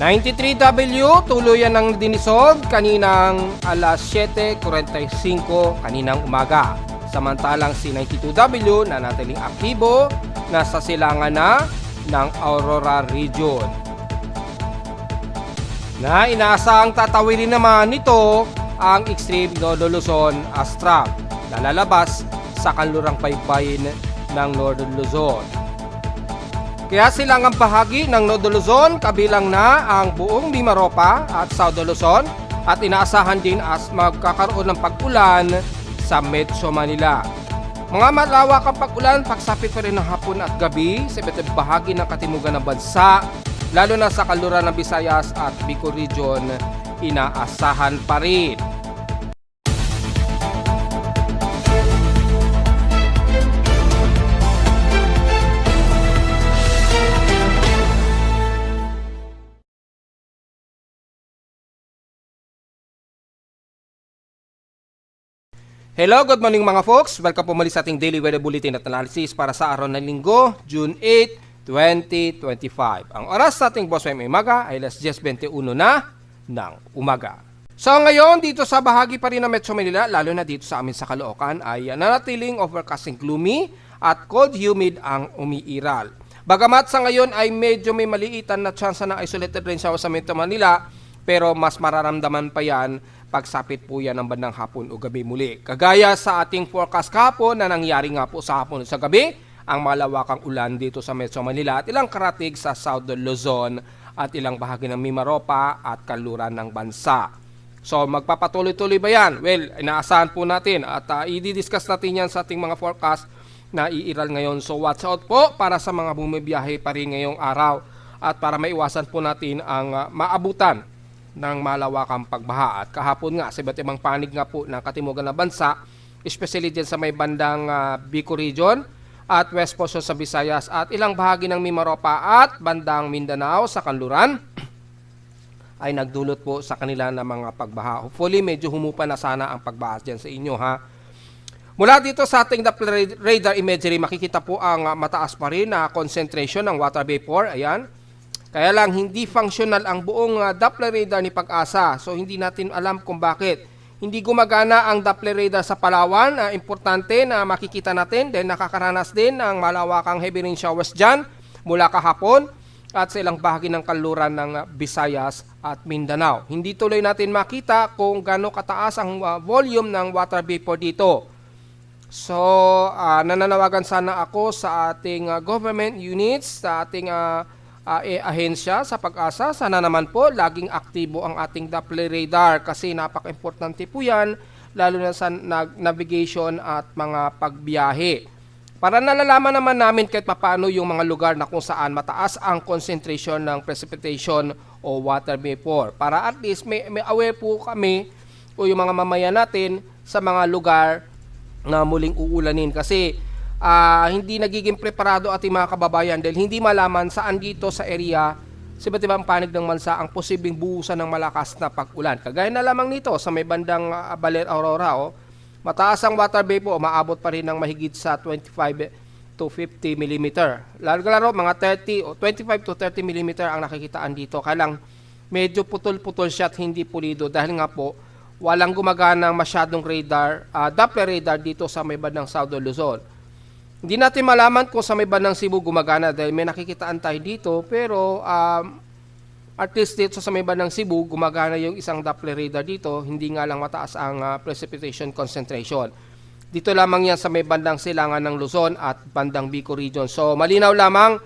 93W, tuluyan ng dinisolve kaninang alas 7:45 kaninang umaga. Samantalang si 92W na natiling aktibo nasa silangan na ng Aurora Region. Na inaasahang tatawirin naman nito ang Extreme Northern Luzon Astra na lalabas sa kanlurang baybayin ng Northern Luzon. Kaya silangang bahagi ng Northern Luzon kabilang na ang buong Mimaropa at Southern Luzon at inaasahan din as magkakaroon ng pag-ulan sa Metro Manila. Mga malawakang pag-ulan pagsapit pa rin ng hapon at gabi sa iba't ibang bahagi ng katimugan ng bansa, lalo na sa kanluran ng Visayas at Bicol Region, inaasahan pa rin. Hello, good morning mga folks. Welcome po muli sa ating daily weather bulletin at analysis para sa araw ng Linggo, June 8, 2025. Ang oras sa ating Boss FM umaga ay alas 10:21 na ng umaga. So ngayon, dito sa bahagi pa rin ng Metro Manila, lalo na dito sa amin sa Caloocan, ay nanatiling overcasting gloomy at cold humid ang umiiral. Bagamat sa ngayon ay medyo may maliitan na tsansa ng isolated rain shower sa Metro Manila, pero mas mararamdaman pa yan pagsapit po yan ng bandang hapon o gabi muli. Kagaya sa ating forecast kahapon na nangyari nga po sa hapon at sa gabi, ang malawakang ulan dito sa Metro Manila at ilang karatig sa Southern Luzon at ilang bahagi ng Mimaropa at kanluran ng bansa. So magpapatuloy-tuloy ba yan? Well, inaasahan po natin at i-discuss natin yan sa ating mga forecast na iiral ngayon. So watch out po para sa mga bumibiyahe pa rin ngayong araw at para maiwasan po natin ang maabutan ng malawakang pagbaha. At kahapon nga sa iba't ibang panig nga po ng katimugan na bansa, especially dyan sa may bandang Bicol Region at West portion sa Visayas at ilang bahagi ng Mimaropa at bandang Mindanao sa kanluran ay nagdulot po sa kanila ng mga pagbaha. Hopefully medyo humupa na sana ang pagbaha dyan sa inyo ha. Mula dito sa ating Doppler radar imagery, makikita po ang mataas pa rin na concentration ng water vapor. Ayan. Kaya lang hindi functional ang buong Doppler radar ni Pag-asa. So hindi natin alam kung bakit. Hindi gumagana ang Doppler radar sa Palawan. Importante na makikita natin dahil nakakaranas din ng malawakang heavy rain showers dyan mula kahapon at sa ilang bahagi ng kanluran ng Visayas at Mindanao. Hindi tuloy natin makita kung gaano kataas ang volume ng water vapor dito. So nananawagan sana ako sa ating government units, sa ating ahensya sa Pag-asa, sana naman po laging aktibo ang ating Doppler radar kasi napaka-importante po yan lalo na sa navigation at mga pagbiyahe. Para nalalaman naman namin kahit paano yung mga lugar na kung saan mataas ang concentration ng precipitation o water vapor. Para at least may aware po kami o yung mga mamayan natin sa mga lugar na muling uulanin kasi hindi nagiging preparado ating mga kababayan dahil hindi malaman saan dito sa area sa iba't ibang panig ng bansa ang posibleng buhusan ng malakas na pag-ulan. Kagaya na lamang nito sa may bandang Baler Aurora, mataas ang water vapor, maabot pa rin ng mahigit sa 25 to 50 mm. Lalo mga 30 o 25 to 30 mm ang nakikitaan dito. Kaya lang medyo putol-putol siya at hindi pulido dahil nga po walang gumaganang masyadong radar, Doppler radar dito sa may bandang Southern Luzon. Hindi natin malaman kung sa may bandang Cebu gumagana dahil may nakikitaan tayo dito pero at least dito sa may bandang Cebu gumagana yung isang Doppler radar dito, hindi nga lang mataas ang precipitation concentration. Dito lamang yan sa may bandang silangan ng Luzon at bandang Bicol Region. So malinaw lamang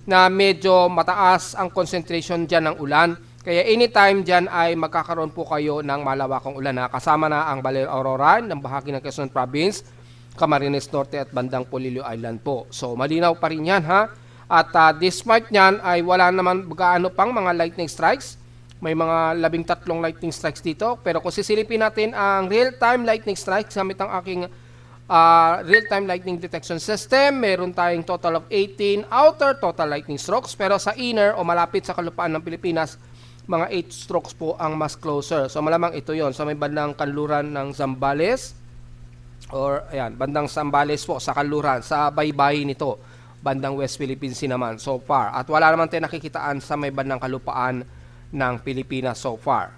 na medyo mataas ang concentration dyan ng ulan. Kaya anytime dyan ay magkakaroon po kayo ng malawakang ulan na kasama na ang Baler Aurora ng bahagi ng Quezon Province, Camarines Norte at bandang Polillo Island po. So malinaw pa rin yan ha. At despite nyan ay wala naman gaano pang mga lightning strikes. May mga 13 lightning strikes dito. Pero kung sisilipin natin ang real-time lightning strikes gamit ang aking real-time lightning detection system, meron tayong total of 18 outer total lightning strokes. Pero sa inner o malapit sa kalupaan ng Pilipinas, mga 8 strokes po ang mas closer. So malamang ito yon sa may bandang kanluran ng Zambales or ayan, bandang Zambales po sa kanluran, sa baybayin nito, bandang West Philippine Sea naman so far. At wala naman tayo nakikitaan sa may bandang kalupaan ng Pilipinas so far.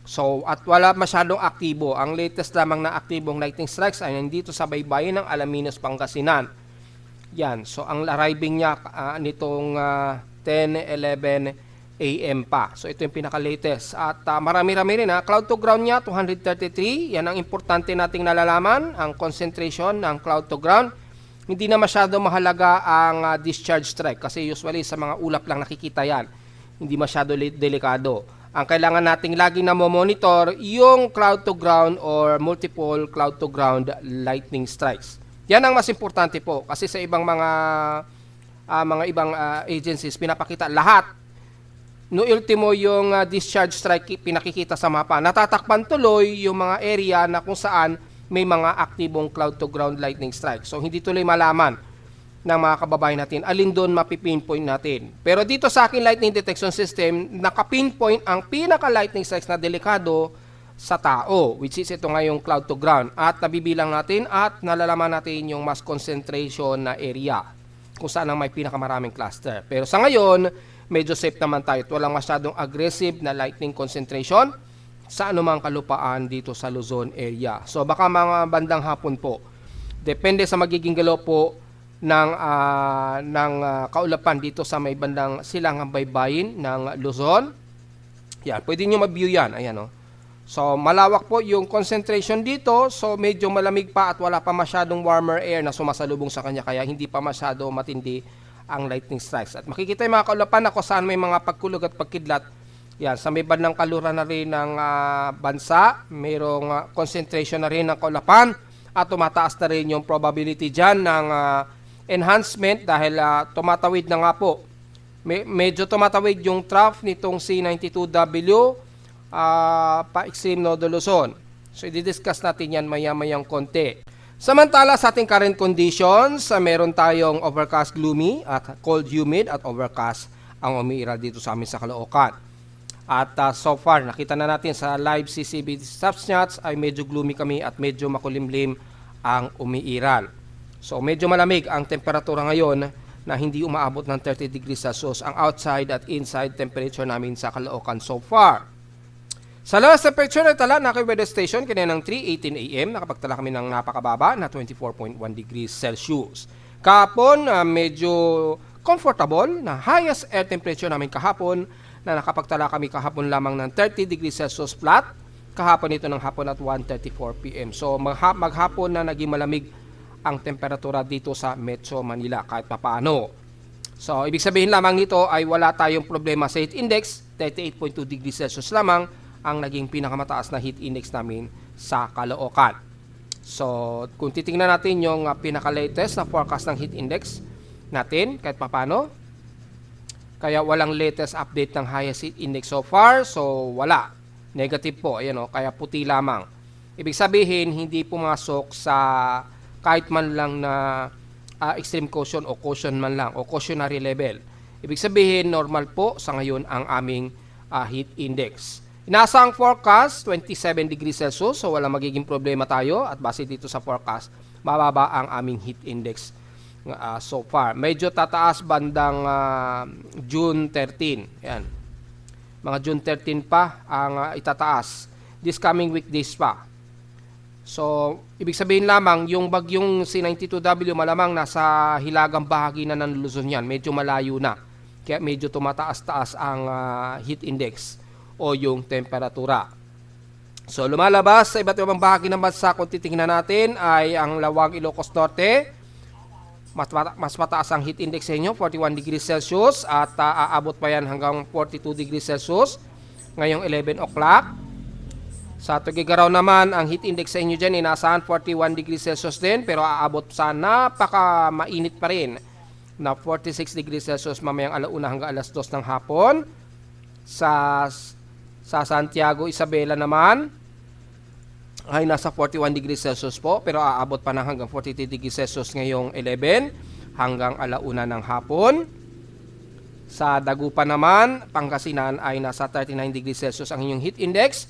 So, at wala masyadong aktibo. Ang latest lamang na aktibong lightning strikes ay nandito sa baybayin ng Alaminos, Pangasinan. Yan. So, ang arriving niya nitong 10:11 AM pa. So, ito yung pinaka-latest. At marami-rami rin. Cloud to ground niya, 233. Yan ang importante nating nalalaman. Ang concentration ng cloud to ground. Hindi na masyado mahalaga ang discharge strike. Kasi usually sa mga ulap lang nakikita yan. Hindi masyado delikado. Ang kailangan nating laging na monitor yung cloud to ground or multiple cloud to ground lightning strikes. Yan ang mas importante po kasi sa ibang mga ibang agencies pinapakita lahat. No ultimo yung discharge strike pinakikita sa mapa. Natatakpan tuloy yung mga area na kung saan may mga aktibong cloud to ground lightning strike. So hindi tuloy malaman ng mga kababayan natin, alin doon mapipinpoint natin. Pero dito sa akin lightning detection system, nakapinpoint ang pinaka-lightning strikes na delikado sa tao, which is ito ngayong cloud to ground. At nabibilang natin at nalalaman natin yung mass concentration na area, kung saan ang may pinakamaraming cluster. Pero sa ngayon, medyo safe naman tayo. Walang masyadong aggressive na lightning concentration sa anumang kalupaan dito sa Luzon area. So baka mga bandang hapon po, depende sa magiging galaw po ng kaulapan dito sa may bandang silangang baybayin ng Luzon. Yan, pwede nyo ma-view yan. Ayan, oh. So, malawak po yung concentration dito. So, medyo malamig pa at wala pa masyadong warmer air na sumasalubong sa kanya. Kaya hindi pa masyado matindi ang lightning strikes. At makikita yung mga kaulapan na kung saan may mga pagkulog at pagkidlat. Yan, sa may bandang kaluran na rin ng bansa, mayroong concentration na rin ng kaulapan. At tumataas na rin yung probability dyan ng enhancement dahil tumatawid na nga po. Medyo tumatawid yung trough nitong C92W pa-extreme Nodo Luzon. So, i-discuss natin yan maya-mayang konti. Samantala sa ating current conditions, meron tayong overcast, gloomy at cold, humid at overcast ang umiiral dito sa amin sa Caloocan. At so far, nakita na natin sa live CCTV snapshots ay medyo gloomy kami at medyo makulimlim ang umiiral. So, medyo malamig ang temperatura ngayon na hindi umaabot ng 30 degrees Celsius ang outside at inside temperature namin sa Caloocan so far. Sa lowest temperature na tala na kay weather station kaninang 3:18 AM, nakapagtala kami ng napakababa na 24.1 degrees Celsius. Kahapon, medyo comfortable na highest air temperature namin kahapon na nakapagtala kami kahapon lamang ng 30 degrees Celsius flat. Kahapon ito ng hapon at 1:34 PM. So, maghapon na naging malamig ang temperatura dito sa Metro Manila kahit papaano. So, ibig sabihin lamang nito ay wala tayong problema sa heat index. 38.2 degrees Celsius lamang ang naging pinakamataas na heat index namin sa Caloocan. So, kung titingnan natin yung pinaka-latest na forecast ng heat index natin kahit papaano, kaya walang latest update ng highest heat index so far. So, wala. Negative po. Ayan, o, kaya puti lamang. Ibig sabihin, hindi pumasok sa kahit man lang na extreme caution o caution man lang o cautionary level. Ibig sabihin, normal po sa ngayon ang aming heat index. Inaasahang forecast, 27 degrees Celsius. So, wala magiging problema tayo. At base dito sa forecast, mababa ang aming heat index so far. Medyo tataas bandang June 13. Yan. Mga June 13 pa ang itataas. This coming weekdays pa. So, ibig sabihin lamang, yung bagyong C92W malamang nasa hilagang bahagi na ng Luzon yan. Medyo malayo na. Kaya medyo tumataas-taas ang heat index o yung temperatura. So, lumalabas sa iba't ibang bahagi ng bansa kung titingnan natin ay ang Lawag, Ilocos Norte. Mas mataas ang heat index sa inyo, 41 degrees Celsius at aabot pa yan hanggang 42 degrees Celsius ngayong 11 o'clock. Sa Tuguegarao naman, ang heat index sa inyo dyan, inaasahan 41 degrees Celsius din, pero aabot sa napaka mainit pa rin na 46 degrees Celsius mamayang alauna hanggang alas 2 ng hapon. Sa Santiago, Isabela naman, ay nasa 41 degrees Celsius po, pero aabot pa ng hanggang 43 degrees Celsius ngayong 11 hanggang alauna ng hapon. Sa Dagupan naman, Pangasinan ay nasa 39 degrees Celsius ang inyong heat index.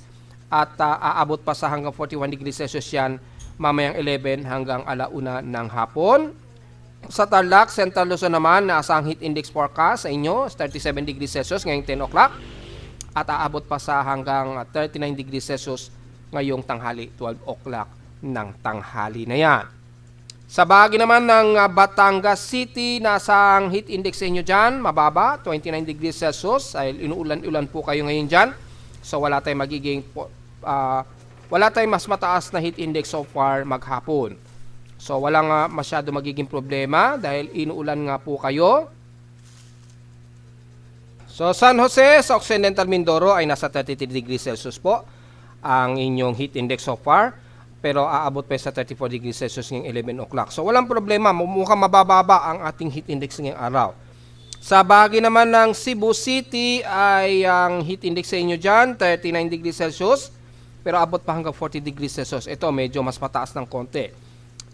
At aabot pa sa hanggang 41 degrees Celsius yan mamayang 11 hanggang alauna ng hapon. Sa Tarlac, Central Luzon naman, nasa ang heat index forecast sa inyo, 37 degrees Celsius ngayong 10 o'clock. at aabot pa sa hanggang 39 degrees Celsius ngayong tanghali, 12 o'clock ng tanghali na yan. Sa bahagi naman ng Batangas City, nasa ang heat index sa inyo dyan, mababa, 29 degrees Celsius. Ay inuulan-ulan po kayo ngayon dyan. So wala tayong mas mataas na heat index so far maghapon. So walang masyado magiging problema dahil inuulan nga po kayo. So San Jose sa Occidental Mindoro ay nasa 33 degrees Celsius po ang inyong heat index so far. Pero aabot pa sa 34 degrees Celsius ngayong 11 o'clock. So walang problema, mukhang mabababa ang ating heat index ngayong araw. Sa bahagi naman ng Cebu City ay ang heat index sa inyo dyan, 39 degrees Celsius. Pero abot pa hanggang 40 degrees Celsius. Ito medyo mas mataas ng konti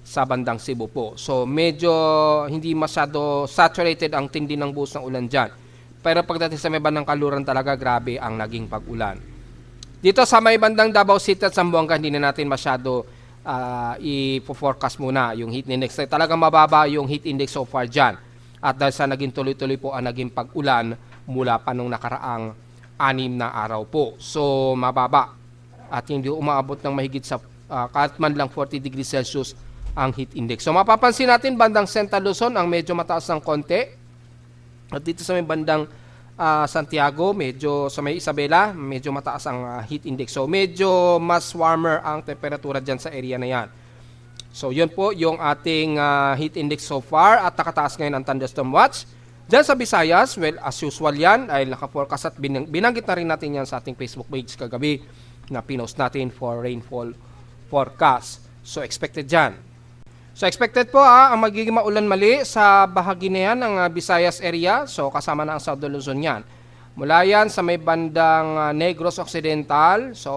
sa bandang Cebu po. So medyo hindi masyado saturated ang tindi ng buhos ng ulan dyan. Pero pagdating sa may bandang Kaluran talaga grabe ang naging pag-ulan. Dito sa may bandang Davao City at Zamboanga, hindi na natin masyado i-forecast muna yung heat index. Talagang mababa yung heat index so far dyan. At dahil sa naging tuloy-tuloy po ang naging pag-ulan mula pa nung nakaraang 6 na araw po. So mababa at hindi umaabot ng mahigit sa kahit man lang 40 degrees Celsius ang heat index. So mapapansin natin bandang Central Luzon ang medyo mataas ng konti. At dito sa may bandang Santiago, medyo sa may Isabela, medyo mataas ang heat index. So medyo mas warmer ang temperatura dyan sa area na yan. So yun po yung ating heat index so far at nakataas ngayon ang thunderstorm watch. Dyan sa Visayas, well as usual yan ay naka-forecast at binanggit na rin natin yan sa ating Facebook page kagabi na pinost natin for rainfall forecast. So expected dyan. So expected po ang magiging maulan mali sa bahagi na yan ng Visayas area. So kasama na ang South Luzon yan. Mula yan sa may bandang Negros Occidental. So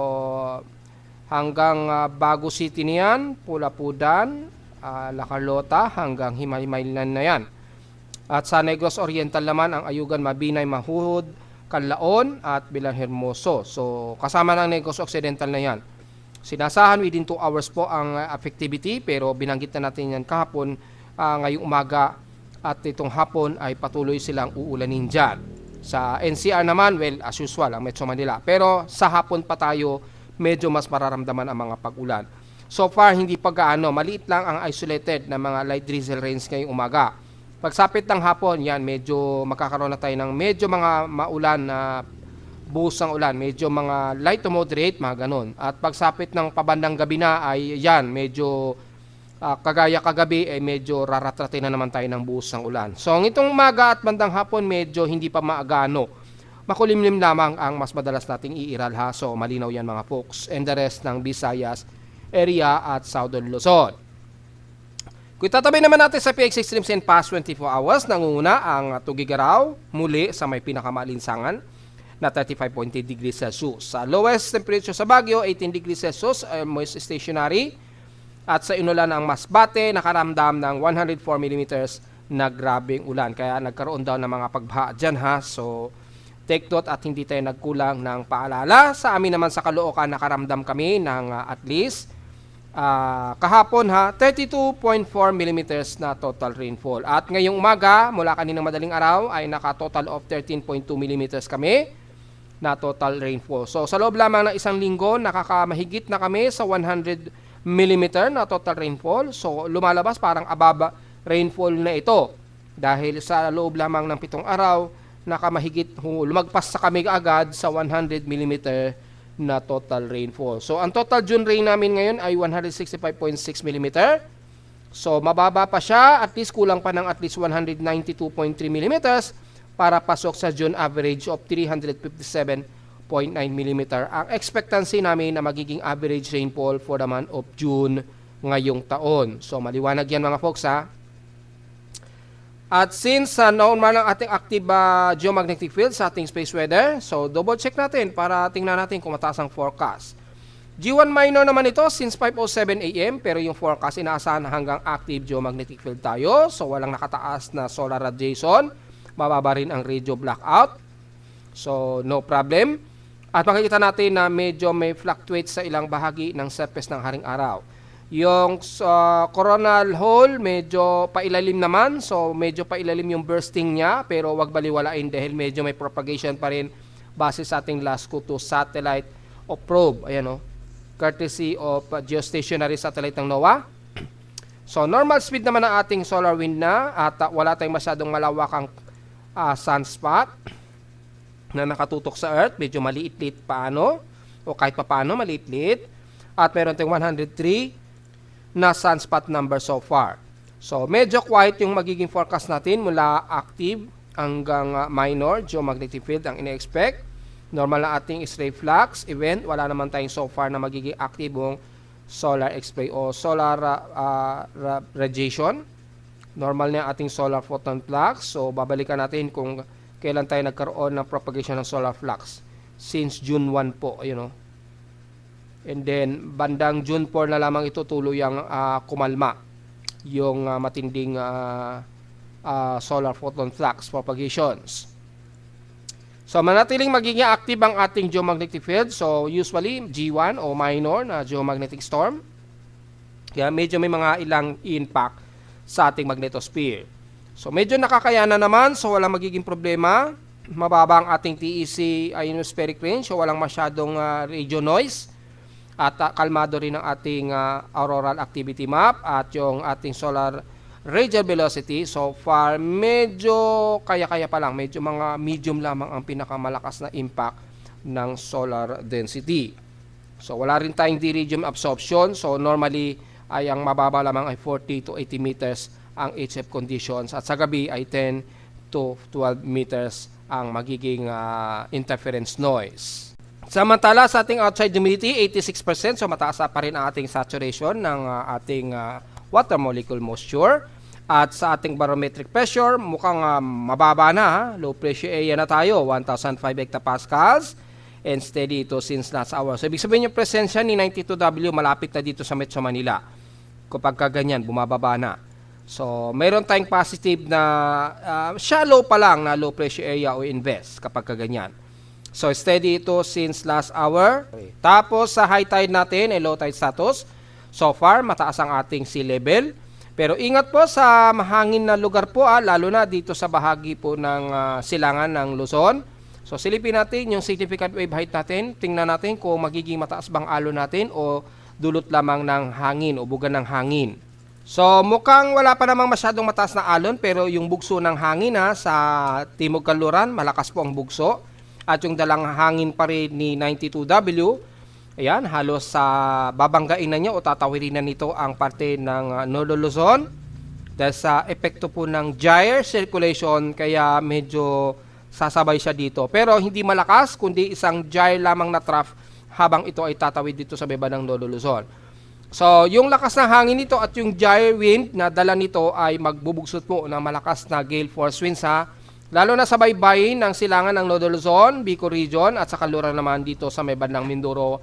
hanggang Bago City niyan, Pulapudan, La Carlota hanggang Himaymaylan na yan. At sa Negros Oriental naman ang Ayugan, Mabinay, Mahuhod, Canlaon at Villahermoso. So kasama ng Negros Occidental na yan. Sinasahan within 2 hours po ang effectivity pero binanggit na natin yan kahapon ngayong umaga at itong hapon ay patuloy silang uulanin dyan. Sa NCR naman, well as usual ang Metro Manila. Pero sa hapon pa tayo medyo mas mararamdaman ang mga pag-ulan. So far hindi pa gaano, maliit lang ang isolated na mga light drizzle rains ngayong umaga. Pagsapit ng hapon, yan medyo magkakaroon na tayo ng medyo mga maulan na buhos ng ulan, medyo mga light to moderate, mga ganun. At pagsapit ng pabandang gabi na ay yan, medyo kagaya kagabi ay medyo raratratin na naman tayo ng buhos ng ulan. So ang itong umaga at bandang hapon medyo hindi pa maagano. Makulimlim lamang ang mas madalas nating iiral ha. So malinaw yan mga folks. And the rest ng Visayas area at Southern Luzon. Kung itatabi naman natin sa PX Extremes in past 24 hours, nangunguna ang Tugigaraw muli sa may pinakamalinsangan na 35.8 degrees Celsius. Sa lowest temperature sa Baguio, 18 degrees Celsius, moist stationary. At sa Inulan ang Masbate, nakaramdam ng 104 mm na grabing ulan. Kaya nagkaroon daw ng mga pagbaha dyan ha. So, take note at hindi tayo nagkulang ng paalala. Sa amin naman sa Caloocan, nakaramdam kami ng at least kahapon ha, 32.4 mm na total rainfall. At ngayong umaga, mula kaninang madaling araw, ay naka-total of 13.2 mm kami na total rainfall. So sa loob lamang ng isang linggo, nakakamahigit na kami sa 100 mm na total rainfall. So lumalabas parang ababa rainfall na ito. Dahil sa loob lamang ng 7 araw, nakamahigit lumagpas sa kami agad sa 100 mm na total rainfall. So ang total June rain namin ngayon ay 165.6 mm. So mababa pa siya, at least kulang pa ng at least 192.3 mm para pasok sa June average of 357.9 mm. Ang expectancy namin na magiging average rainfall for the month of June ngayong taon. So maliwanag yan mga folks ha. At since normal ang ating active geomagnetic field sa ating space weather, so double check natin para tingnan natin kung mataas ang forecast. G1 minor naman ito since 5:07 AM, pero yung forecast inaasahan hanggang active geomagnetic field tayo. So walang nakataas na solar radiation. Mababa rin ang radio blackout. So, no problem. At makikita natin na medyo may fluctuate sa ilang bahagi ng surface ng haring araw. Yung coronal hole, medyo pailalim naman. So, medyo pailalim yung bursting niya. Pero wag baliwalain dahil medyo may propagation pa rin base sa ating LASCO-2 satellite o probe. Ayan o, courtesy of geostationary satellite ng NOAA. So, normal speed naman ang ating solar wind na at wala tayong masyadong malawakang sunspot na nakatutok sa Earth. Medyo maliit-liit paano o kahit paano maliit-liit. At meron tayong 103 na sunspot number so far. So, medyo quiet yung magiging forecast natin mula active hanggang minor geomagnetic field ang ine-expect. Normal na ating X-ray flux event. Wala naman tayong so far na magiging aktibong solar X-ray o solar radiation. Normal na ating solar photon flux. So, babalikan natin kung kailan tayo nagkaroon ng propagation ng solar flux. Since June 1 po, And then, bandang June 4 na lamang ito tuluyang kumalma yung matinding solar photon flux propagations. So, manatiling magiging active ang ating geomagnetic field. So, usually, G1 o minor na geomagnetic storm. Kaya medyo may mga ilang impact sa ating magnetosphere. So, medyo nakakayanan naman. So, walang magiging problema. Mababa ang ating TEC ionospheric range. So, walang masyadong radio noise. At kalmado rin ang ating auroral activity map. At yung ating solar radial velocity, so far, medyo kaya-kaya pa lang. Medyo mga medium lamang ang pinakamalakas na impact ng solar density. So, wala rin tayong D-radium absorption. So, normally, ay ang mababa lamang ay 40 to 80 meters ang HF conditions. At sa gabi ay 10 to 12 meters ang magiging interference noise. Samantala, sa ating outside humidity, 86%. So, mataas pa rin ang ating saturation ng ating water molecule moisture. At sa ating barometric pressure, mukhang mababa na. Low pressure area na tayo, 1,005 hectopascals. And steady ito since last hour. So, ibig sabihin yung presensya ni 92W malapit na dito sa Metro Manila. Kapag kaganyan, bumababa na. So, mayroon tayong positive na shallow pa lang na low pressure area o invest kapag kaganyan. So, steady ito since last hour. Tapos, sa high tide natin, low tide status. So far, mataas ang ating sea level. Pero ingat po sa mahangin na lugar po, lalo na dito sa bahagi po ng silangan ng Luzon. So silipin natin yung significant wave height natin. Tingnan natin kung magiging mataas bang alon natin o dulot lamang ng hangin o bugan ng hangin. So mukhang wala pa namang masyadong mataas na alon, pero yung bugso ng hangin sa Timog Kanluran, malakas po ang bugso. At yung dalang hangin pa rin ni 92W, ayan, halos babanggain na niya o tatawirin na nito ang parte ng Northern Luzon dahil sa epekto po ng gyre circulation, kaya medyo sasabay siya dito. Pero hindi malakas, kundi isang gyre lamang na trough habang ito ay tatawid dito sa baba ng Northern Luzon. So, yung lakas ng hangin nito at yung gyre wind na dala nito ay magbubugsot po ng malakas na gale force winds lalo na sa baybayin ng silangan ng Northern Luzon, Bicol Region at sa Kanluran naman dito sa may bandang Mindoro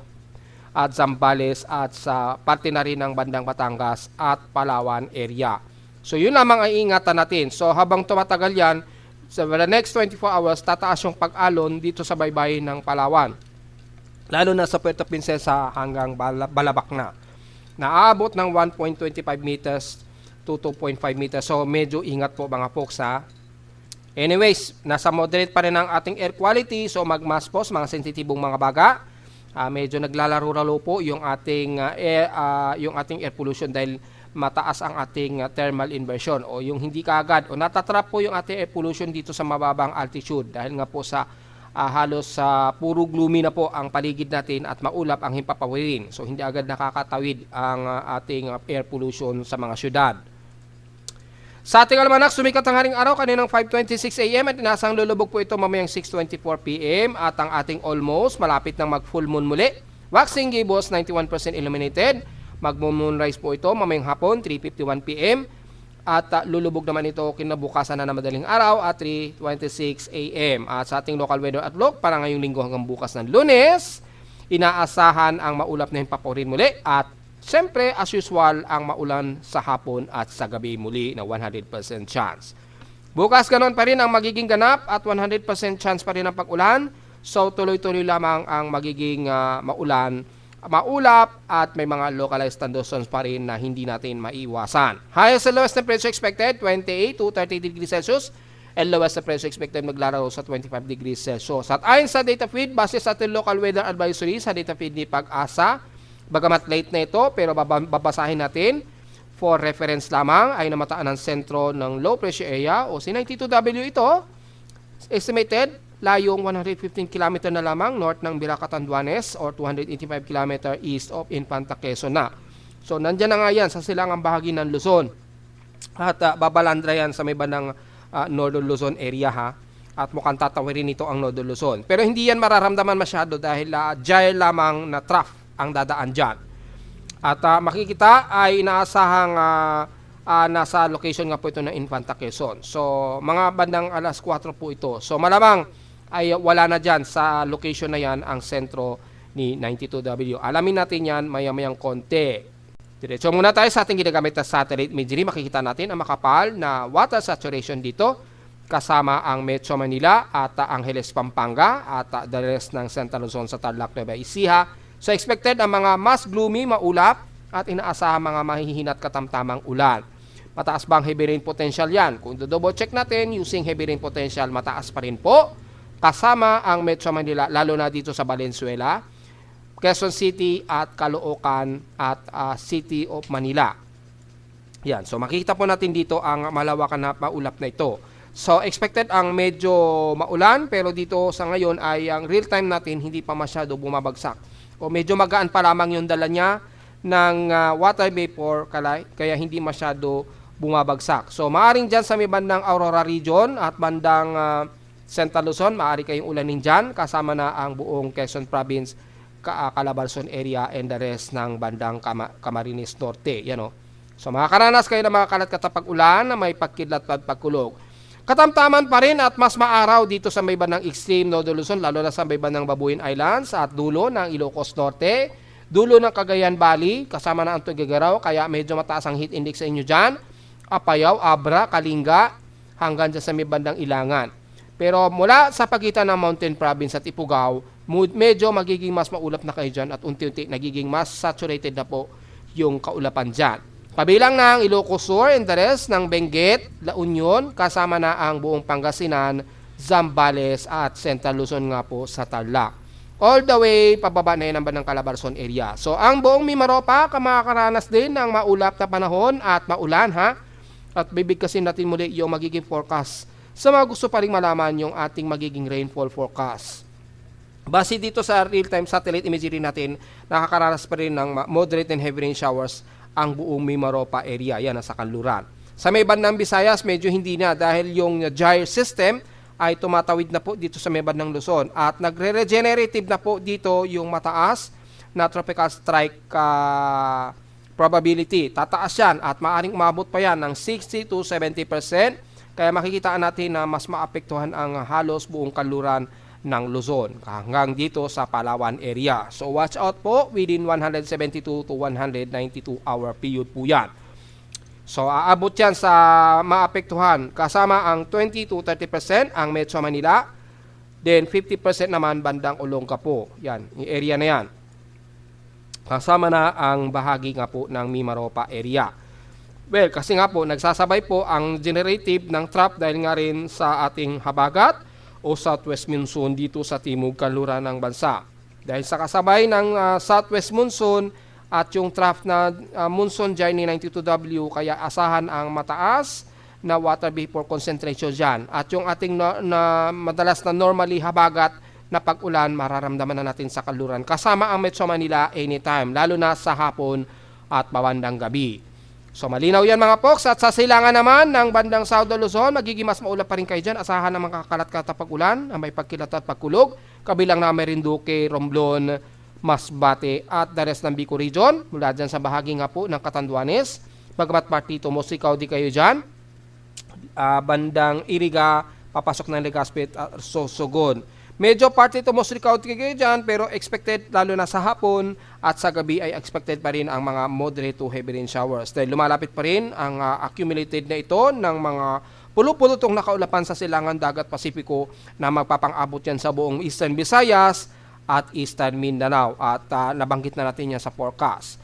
at Zambales at sa parte na rin ng bandang Batangas at Palawan area. So yun lamang ay ingatan natin. So habang tumatagal yan, sa the next 24 hours, tataas yung pag-alon dito sa baybayin ng Palawan. Lalo na sa Puerto Princesa hanggang Balabac na. Naaabot ng 1.25 meters to 2.5 meters. So medyo ingat po mga folks Anyways, nasa moderate pa rin ang ating air quality. So mag-mask po sa mga sensitibong mga baga. Medyo naglalaro-laro po yung ating air pollution dahil mataas ang ating thermal inversion o yung hindi kaagad o natatrap po yung ating air pollution dito sa mababang altitude dahil nga po sa halos puro gloomy na po ang paligid natin at maulap ang himpapawirin. So hindi agad nakakatawid ang ating air pollution sa mga syudad. Sa ating almanak, sumikat ang haring araw kaninang 5:26 AM at inasang lulubog po ito mamayang 6:24 PM at ang ating almost malapit ng mag-full moon muli. Waxing gibbous 91% illuminated. Mag-moonrise po ito mamayang hapon 3:51 PM at lulubog naman ito kinabukasan na madaling araw at 3:26 AM. At sa ating local weather outlook para ngayong linggo hanggang bukas ng Lunes, inaasahan ang maulap na himpapawirin muli at siyempre, as usual, ang maulan sa hapon at sa gabi muli na 100% chance. Bukas ganon pa rin ang magiging ganap at 100% chance pa rin ang pag-ulan. So, tuloy-tuloy lamang ang magiging maulan, maulap at may mga localized thunderstorms pa rin na hindi natin maiwasan. Highest and lowest temperature expected, 28 to 30 degrees Celsius. and lowest na pressure expected maglalaro sa 25 degrees Celsius. At ayon sa data feed, base sa ating local weather advisory sa data feed ni Pag-asa, bagamat late na ito, pero babasahin natin for reference lamang ay namataan ng sentro ng low pressure area o C92W ito. Estimated, layong 115 km na lamang north ng Biraca, Catanduanes or 285 km east of Infanta, Quezon na. So, nandyan na nga yan sa silangang bahagi ng Luzon. At babalandra yan sa may bandang Northern Luzon area ha. At mukhang tatawirin nito ang Northern Luzon. Pero hindi yan mararamdaman masyado dahil dry lamang na trough ang dadaan dyan. At makikita ay inaasahang nasa location nga po ito ng Infanta, Quezon. So mga bandang alas 4 po ito. So malamang ay wala na dyan sa location na yan ang sentro ni 92W. Alamin natin yan maya-mayang konti. Diretso muna tayo sa ating ginagamit na satellite imagery. Makikita natin ang makapal na water saturation dito kasama ang Metro Manila at Angeles, Pampanga at the rest ng Central Luzon sa Tarlac, Nueva Ecija. So expected ang mga mas gloomy, maulap at inaasahan mga mahihinat katamtamang ulan. Mataas bang heavy rain potential yan? Kung double check natin using heavy rain potential, mataas pa rin po. Kasama ang Metro Manila, lalo na dito sa Valenzuela, Quezon City at Caloocan at City of Manila. Yan. So makikita po natin dito ang malawakan na maulap na ito. So expected ang medyo maulan pero dito sa ngayon ay ang real time natin hindi pa masyado bumabagsak. O medyo magaan pa lamang yung dala niya ng water vapor kaya hindi masyado bumabagsak. So maaring dyan sa may bandang Aurora region at bandang Central Luzon, maaari kayong ulanin dyan kasama na ang buong Quezon Province, Calabarzon area and the rest ng bandang Camarines Norte. Yan o. So makakaranas kayo ng mga kalat-katapag ulan na may pagkidlat at pagkulog. Katamtaman pa rin at mas maaraw dito sa may bandang extreme Northern Luzon, lalo na sa may bandang Babuin Islands at dulo ng Ilocos Norte, dulo ng Cagayan Valley, kasama na ang Tuguegarao, kaya medyo mataas ang heat index sa inyo dyan. Apayao, Abra, Kalinga, hanggang dyan sa may bandang Ilangan. Pero mula sa pagitan ng Mountain Province at Ifugao, medyo magiging mas maulap na kayo dyan at unti-unti nagiging mas saturated na po yung kaulapan dyan. Kabilang na ang Ilocos Sur and the rest ng Benguet, La Union, kasama na ang buong Pangasinan, Zambales at Central Luzon nga po sa Tarlac. All the way pababa na yan ang bandang Calabarzon area. So ang buong Mimaropa, makakaranas din ng maulap na panahon at maulan ha. At bibigkasin natin muli yung magiging forecast sa mga gusto pa rin malaman yung ating magiging rainfall forecast. Base dito sa real-time satellite imagery natin, nakakaranas pa rin ng moderate and heavy rain showers ang buong Mimaropa area. Yan, nasa kanluran. Sa may bandang Visayas, medyo hindi na dahil yung gyre system ay tumatawid na po dito sa may bandang Luzon. At nagre-regenerative na po dito yung mataas na tropical strike probability. Tataas yan at maaaring umabot pa yan ng 60 to 70%. Kaya makikitaan natin na mas maapektuhan ang halos buong kanluran ng Luzon hanggang dito sa Palawan area. So watch out po within 172 to 192 hour period po yan. So aabot yan sa maapektuhan kasama ang 20 to 30% ang Metro Manila, then 50% naman bandang Olongapo. Yan, yung area na yan. Kasama na ang bahagi nga po ng Mimaropa area. Well, kasi nga po, nagsasabay po ang generative ng trough dahil nga rin sa ating habagat o southwest monsoon dito sa timog kanluran ng bansa. Dahil sa kasabay ng southwest monsoon at yung trough na monsoon dyan ni 92W, kaya asahan ang mataas na water vapor concentration dyan. At yung ating madalas na normally habagat na pag-ulan, mararamdaman na natin sa kanluran. Kasama ang Metro Manila anytime, lalo na sa hapon at bawandang gabi. So malinaw yan mga folks, at sa silangan naman ng bandang Southern Luzon, magiging mas maulap pa rin kayo dyan. Asahan ng mga kakalat-katapag ulan, ang may pagkilat at pagkulog, kabilang na Marinduque, Romblon, Masbate at the rest ng Bicol region, mula dyan sa bahagi nga po ng Catanduanes. Bagamat partito mo, sikaw di kayo dyan, bandang Iriga, papasok ng Legazpi at Sorsogon. Medyo partito mo, sikaw di kayo dyan, pero expected lalo na sa hapon at sa gabi ay expected pa rin ang mga moderate to heavy rain showers. Dahil lumalapit pa rin ang accumulated na ito ng mga pulupulutong nakaulapan sa silangan dagat Pasipiko na magpapang-abot yan sa buong Eastern Visayas at Eastern Mindanao. At nabanggit na natin yan sa forecast.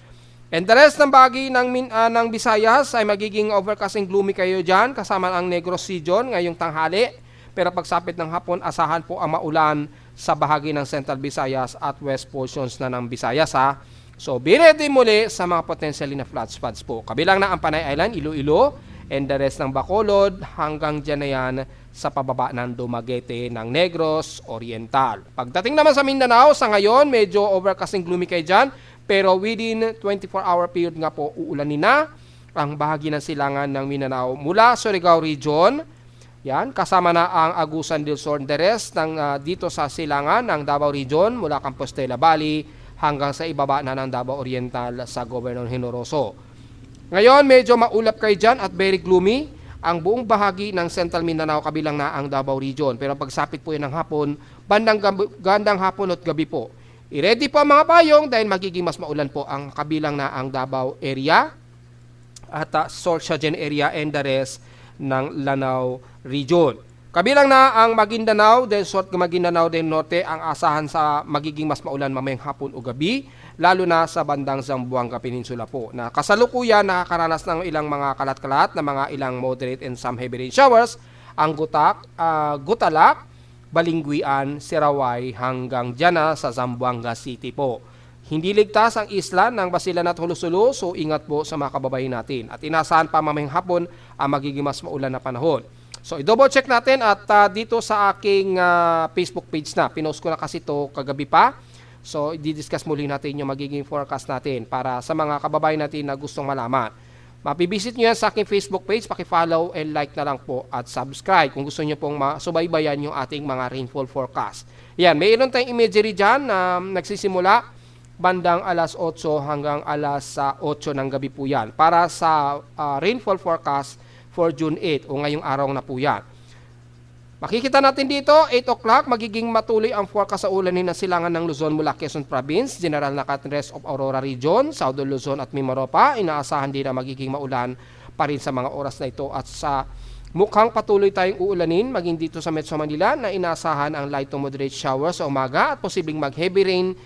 And the rest ng bahagi ng Visayas ay magiging overcast and gloomy kayo dyan, kasama ang Negros region ngayong tanghali. Pero pagsapit ng hapon, asahan po ang maulan sa bahagi ng Central Visayas at West portions na ng Visayas ha. So, be ready muli sa mga potentially na flood spots po. Kabilang na ang Panay Island, Iloilo, and the rest ng Bacolod, hanggang dyan na yan sa pababa ng Dumaguete ng Negros Oriental. Pagdating naman sa Mindanao, sa ngayon, medyo overcast and gloomy kayo dyan. Pero within 24-hour period nga po, uulanin na ang bahagi ng silangan ng Mindanao mula Surigao Region. Yan, kasama na ang Agusan del Sur, the rest ng, dito sa silangan ng Davao Region mula Compostela Valley hanggang sa ibaba na ng Davao Oriental sa Governor Generoso. Ngayon, medyo maulap kayo dyan at very gloomy ang buong bahagi ng Central Mindanao kabilang na ang Davao Region. Pero pagsapit po yan ng hapon, gandang hapon at gabi po. I-ready po ang mga payong dahil magiging mas maulan po ang kabilang na ang Davao area at Sorsogon area and the rest ng Lanao region. Kabilang na ang Maguindanao, del Sur, Maguindanao del Norte ang asahan sa magiging mas maulan mamayang hapon o gabi, lalo na sa bandang Zamboanga Peninsula po. Na kasalukuyan nakakaranas ng ilang mga kalat-kalat na mga ilang moderate and some heavy rain showers ang Gutalak, Balingguian, Sirawai hanggang dyan sa Zamboanga City po. Hindi ligtas ang isla ng Basilan at Hulusulu, so ingat po sa mga kababayan natin. At inasahan pa mamayang hapon ang magiging mas maulan na panahon. So i-double check natin at dito sa aking Facebook page na, pinost ko na kasi ito kagabi pa. So i-discuss muli natin yung magiging forecast natin para sa mga kababayan natin na gustong malaman. Mapibisit nyo yan sa aking Facebook page, paki-follow and like na lang po at subscribe kung gusto nyo pong masubaybayan yung ating mga rainfall forecast. Yan, mayroon tayong imagery dyan na nagsisimula bandang alas 8 hanggang alas 8 ng gabi po yan para sa rainfall forecast for June 8 o ngayong araw na po yan. Makikita natin dito, 8 o'clock, magiging matuloy ang forecast sa ulanin ng silangan ng Luzon mula Quezon Province, General Nacatres of Aurora Region, Southern Luzon at Mimaropa. Inaasahan din na magiging maulan pa rin sa mga oras na ito at sa mukhang patuloy tayong uulanin maging dito sa Metro Manila na inaasahan ang light to moderate showers sa umaga at posibleng mag-heavy rain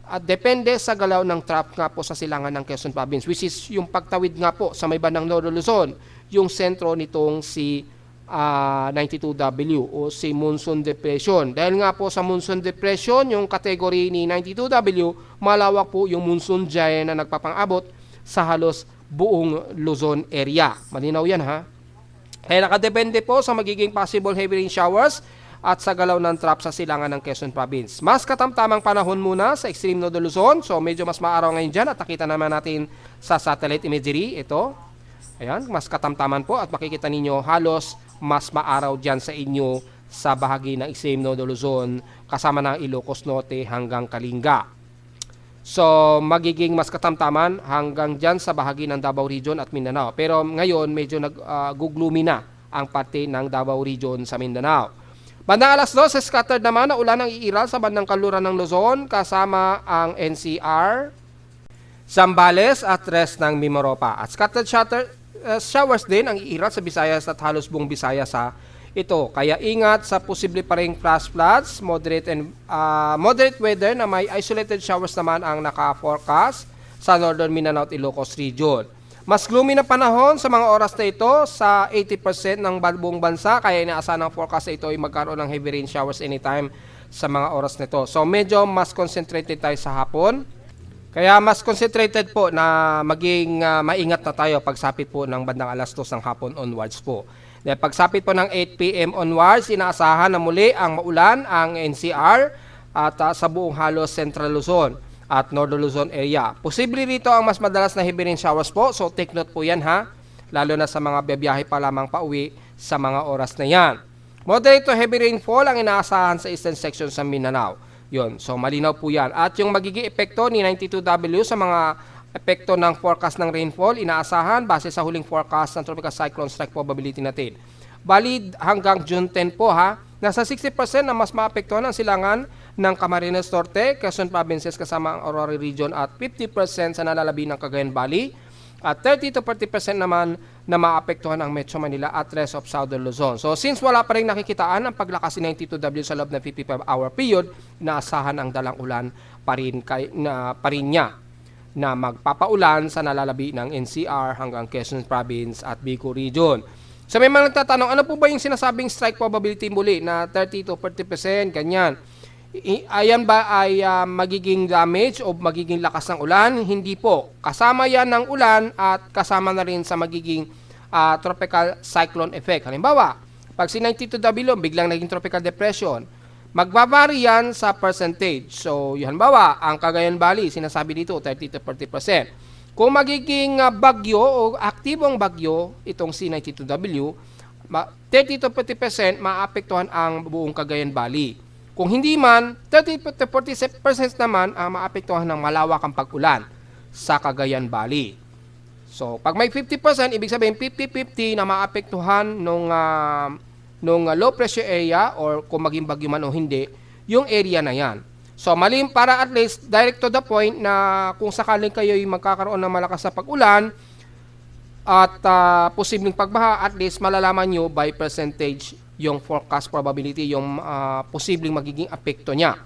at depende sa galaw ng trough nga po sa silangan ng Quezon Province, which is yung pagtawid nga po sa may bandang Northern Luzon, yung sentro nitong si 92W o si Monsoon Depression. Dahil nga po sa Monsoon Depression, yung category ni 92W, malawak po yung monsoon giant na nagpapang-abot sa halos buong Luzon area. Malinaw yan ha? Kaya nakadepende po sa magiging possible heavy rain showers at sa galaw ng trough sa silangan ng Quezon Province. Mas katamtamang panahon muna sa extreme Northern Luzon, so medyo mas maaraw ngayon dyan at nakita naman natin sa satellite imagery, ito. Ayan, mas katamtaman po at makikita ninyo halos mas maaraw dyan sa inyo sa bahagi ng extreme Northern Luzon kasama ng Ilocos Norte hanggang Kalinga. So, magiging mas katamtaman hanggang dyan sa bahagi ng Davao Region at Mindanao. Pero ngayon, medyo nag-gloomy na ang parte ng Davao Region sa Mindanao. Bandang alas 2, scattered naman na ulan ang iiral sa bandang kaluran ng Luzon kasama ang NCR, Zambales at rest ng Mimaropa. At scattered showers din ang iiral sa Visayas at halos buong Visayas ha. Ito, kaya ingat sa posible pa ring flash floods, moderate weather na may isolated showers naman ang naka-forecast sa Northern Mindanao at Ilocos Region. Mas gloomy na panahon sa mga oras na ito sa 80% ng buong bansa, kaya inaasahan ng forecast na ito ay magkaroon ng heavy rain showers anytime sa mga oras na ito. So medyo mas concentrated tayo sa hapon. Kaya mas concentrated po na maging maingat na tayo pagsapit po ng bandang alas 2 ng hapon onwards po. Dahil pagsapit po ng 8 p.m. onwards, inaasahan na muli ang maulan ang NCR at sa buong halos Central Luzon at Northern Luzon area. Posible rito ang mas madalas na heavy rain showers po, so take note po yan ha, lalo na sa mga biyahe pa lamang pauwi sa mga oras na yan. Moderate to heavy rainfall ang inaasahan sa eastern section sa Mindanao. Yun, so malinaw po yan. At yung magiging epekto ni 92W sa mga epekto ng forecast ng rainfall, inaasahan base sa huling forecast ng tropical cyclone strike probability natin. Valid hanggang June 10 po ha. Nasa 60% na mas maapektuhan ang silangan ng Camarines Norte, Quezon Provinces kasama ang Aurora Region at 50% sa nalalabi ng Cagayan Valley at 30 to 40% naman na maapektuhan ang Metro Manila at rest of Southern Luzon. So since wala pa rin nakikitaan ang paglakas ni 92W sa loob ng 55-hour period, inaasahan ang dalang ulan pa rin niya. na magpapaulan sa nalalabi ng NCR hanggang Quezon Province at Bicol Region. So may mga nagtatanong, ano po ba yung sinasabing strike probability muli na 30 to 40%, ganyan? Ayan ba ay magiging damage o magiging lakas ng ulan? Hindi po. Kasama yan ng ulan at kasama na rin sa magiging tropical cyclone effect. Halimbawa, pag si 92W biglang naging tropical depression, magbabari yan sa percentage. So, halimbawa, ang Cagayan Valley, sinasabi dito 30 to 40%. Kung magiging bagyo o aktibong bagyo, itong C92W, 30 to 40% maapektuhan ang buong Cagayan Valley. Kung hindi man, 30 to 40% naman ang maapektuhan ng malawakang pag-ulan sa Cagayan Valley. So, pag may 50%, ibig sabihin 50-50 na maapektuhan nung low pressure area or kung maging bagyo man o hindi, yung area na yan. So, para at least direct to the point na kung sakaling kayo magkakaroon ng malakas na pag-ulan at posibleng pagbaha, at least malalaman nyo by percentage yung forecast probability, yung posibleng magiging apekto niya.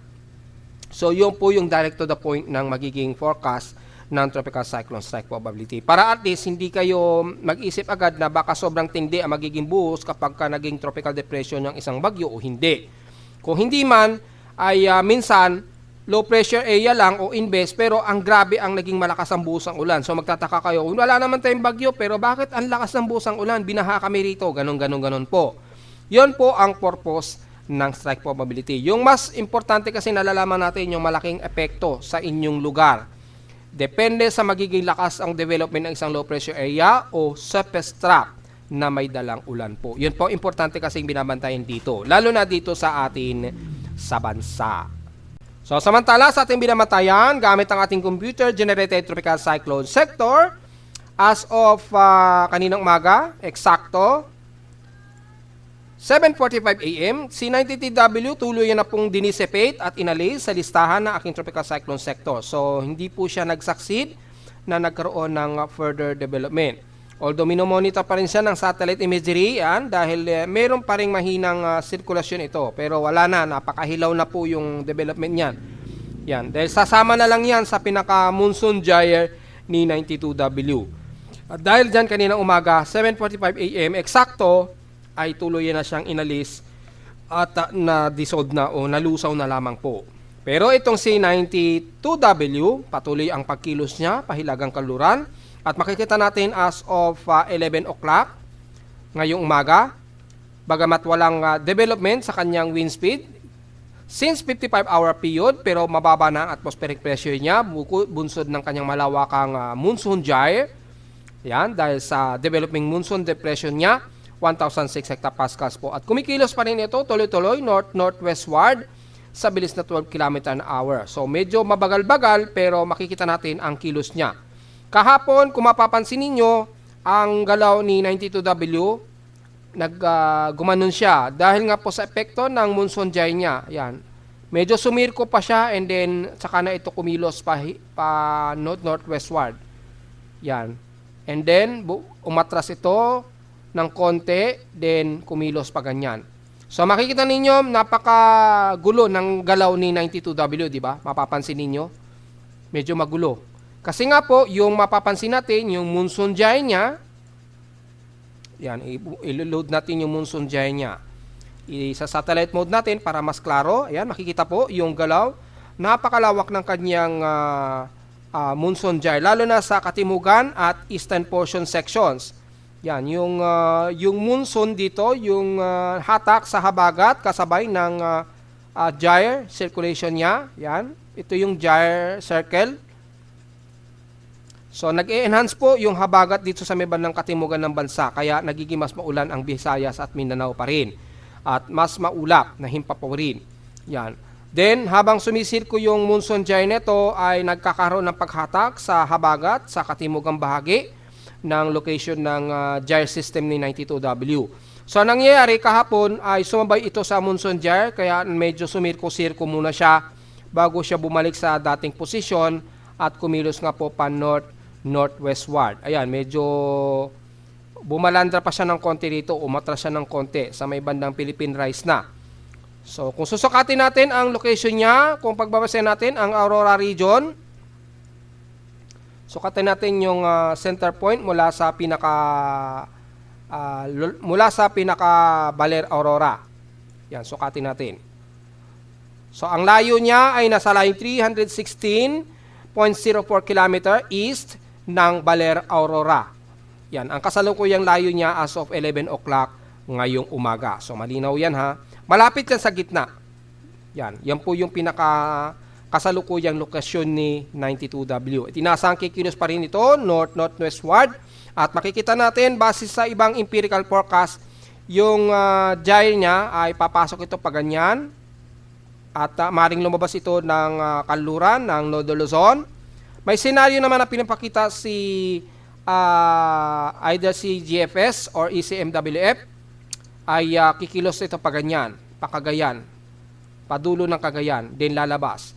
So, yun po yung direct to the point ng magiging forecast ng tropical cyclone strike probability. Para at least hindi kayo mag-isip agad na baka sobrang tindi ang magiging buhos kapag naging tropical depression yung isang bagyo o hindi. Kung hindi man, ay minsan low pressure area lang o inverse, pero ang grabe ang naging malakas ang buhos ng ulan. So magtataka kayo, wala naman tayong bagyo, pero bakit ang lakas ng buhos ng ulan? Binaha kami rito, ganon po. Yon po ang purpose ng strike probability. Yung mas importante kasi nalalaman natin yung malaking epekto sa inyong lugar. Depende sa magiging lakas ang development ng isang low pressure area o surface track na may dalang ulan po. Yun po importante kasi binabantayan dito, lalo na dito sa atin sa bansa. So samantala sa ating binabantayan, gamit ang ating computer generated tropical cyclone sector, as of kaninang umaga, eksakto 7:45 AM, si 92W tuloy na pong dinisipate at inalis sa listahan ng aking tropical cyclone sector. So, hindi po siya nag-succeed na nagkaroon ng further development. Although, minomonitor pa rin siya ng satellite imagery yan dahil meron pa rin mahinang sirkulasyon ito. Pero wala na, napakahilaw na po yung development niyan. Yan, dahil sasama na lang yan sa pinaka-monsoon gyre ni 92W. At dahil dyan kaninang umaga, 7:45 AM, eksakto, ay tuloy na siyang inalis at na-dissolve na o nalusaw na lamang po. Pero itong si 92W, patuloy ang pagkilos niya, pahilagang kanluran. At makikita natin as of 11 o'clock ngayong umaga, bagamat walang development sa kanyang wind speed, since 55-hour period, pero mababa na ang atmospheric pressure niya, bunsod ng kanyang malawakang monsoon gyre. Yan, dahil sa developing monsoon depression niya, 1,006 hectopascals po. At kumikilos pa rin ito tuloy-tuloy north-northwestward sa bilis na 12 km/h. So medyo mabagal-bagal pero makikita natin ang kilos niya. Kahapon, kung mapapansin ninyo, ang galaw ni 92W, gumanon siya dahil nga po sa epekto ng monsoon gyre niya. Yan. Medyo sumirko pa siya and then saka na ito kumilos pa north-northwestward. Yan. And then umatras ito ng konti, then kumilos pa ganyan. So makikita ninyo, napakagulo ng galaw ni 92W, di ba? Mapapansin ninyo, medyo magulo. Kasi nga po, yung mapapansin natin, yung monsoon gyre niya, yan, i-load natin yung monsoon gyre niya. Sa satellite mode natin para mas klaro, ayan, makikita po yung galaw, napakalawak ng kanyang monsoon gyre, lalo na sa katimugan at eastern portion sections. Yan, yung monsoon dito, yung hatak sa habagat kasabay ng gyre circulation niya. Yan, ito yung gyre circle. So, nag-e-enhance po yung habagat dito sa may bandang katimugan ng bansa. Kaya nagiging mas maulan ang Visayas at Mindanao pa rin. At mas maulap na himpapaw rin. Yan. Then, habang sumisirko yung monsoon gyre nito ay nagkakaroon ng paghatak sa habagat sa katimugang bahagi ng location ng gyre system ni 92W. So, nangyayari kahapon ay sumabay ito sa monsoon gyre kaya medyo sumirko-sirko muna siya bago siya bumalik sa dating posisyon at kumilos nga po pa north-northwestward. Ayan, medyo bumalandra pa siya ng konti dito, umatras siya ng konti sa may bandang Philippine Rise na. So, kung susukatin natin ang location niya, kung pagbabasahin natin ang Aurora region, Sukatin natin yung center point mula sa pinaka Baler Aurora. Yan, sukatin natin. So ang layo niya ay nasa line 316.04 km east ng Baler Aurora. Yan, ang kasalukuyang layo niya as of 11 o'clock ngayong umaga. So malinaw yan ha. Malapit yan sa gitna. Yan po yung pinaka kasalukuyang lokasyon ni 92W. Itinasang kikilos pa rin ito north-northwestward. At makikita natin base sa ibang empirical forecast, yung gyre niya ay papasok ito pa ganyan. At maring lumabas ito ng kanluran ng Nodo Luzon. May senaryo naman na pinapakita either si GFS or ECMWF ay kikilos ito pa ganyan, pa Cagayan, padulo ng Cagayan, din lalabas.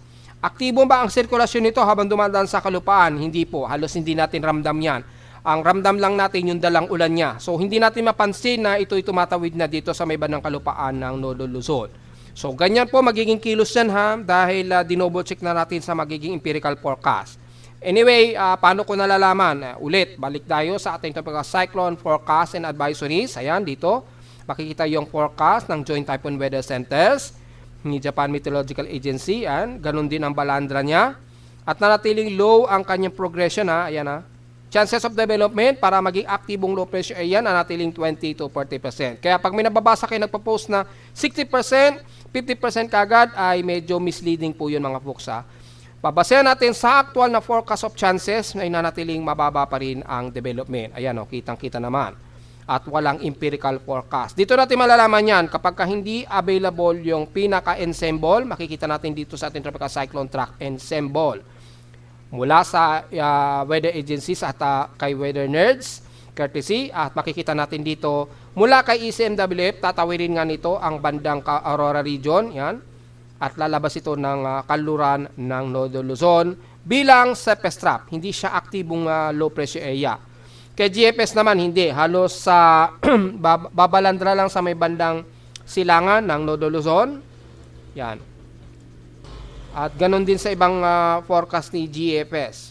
Aktibo ba ang sirkulasyon nito habang dumadaan sa kalupaan? Hindi po, halos hindi natin ramdam yan. Ang ramdam lang natin yung dalang ulan niya. So hindi natin mapansin na ito'y tumatawid na dito sa may bandang kalupaan ng Nodo Luzon. So, ganyan po magiging kilos yan ha, dahil dinoble check na natin sa magiging empirical forecast. Anyway, paano ko nalalaman? Ulit, balik tayo sa ating cyclone forecast and advisories. Ayan, dito, makikita yung forecast ng Joint Typhoon Weather Centers ni Japan Meteorological Agency. Ayan, ganun din ang balandra niya. At nanatiling low ang kanyang progression ha, ayan ha. Chances of development para maging aktibong low pressure area nanatiling 20 to 40%. Kaya pag may nababasa kayo nagpo-post na 60%, 50% kagad ay medyo misleading po yun mga folks ha. Babasehan natin sa actual na forecast of chances ay nanatiling mababa pa rin ang development. Ayan o, kitang-kita naman. At walang empirical forecast. Dito natin malalaman yan kapag hindi available yung pinaka-ensemble, makikita natin dito sa ating tropical cyclone track ensemble. Mula sa weather agencies at kay weather nerds, courtesy, at makikita natin dito, mula kay ECMWF, tatawirin nga nito ang bandang Aurora region, yan, at lalabas ito ng kanluran ng Nodo Luzon bilang surface trap. Hindi siya aktibong low pressure area. Kay GFS naman, hindi. Halos sa babalandra lang sa may bandang silangan ng Nodo Luzon. Yan. At ganun din sa ibang forecast ni GFS.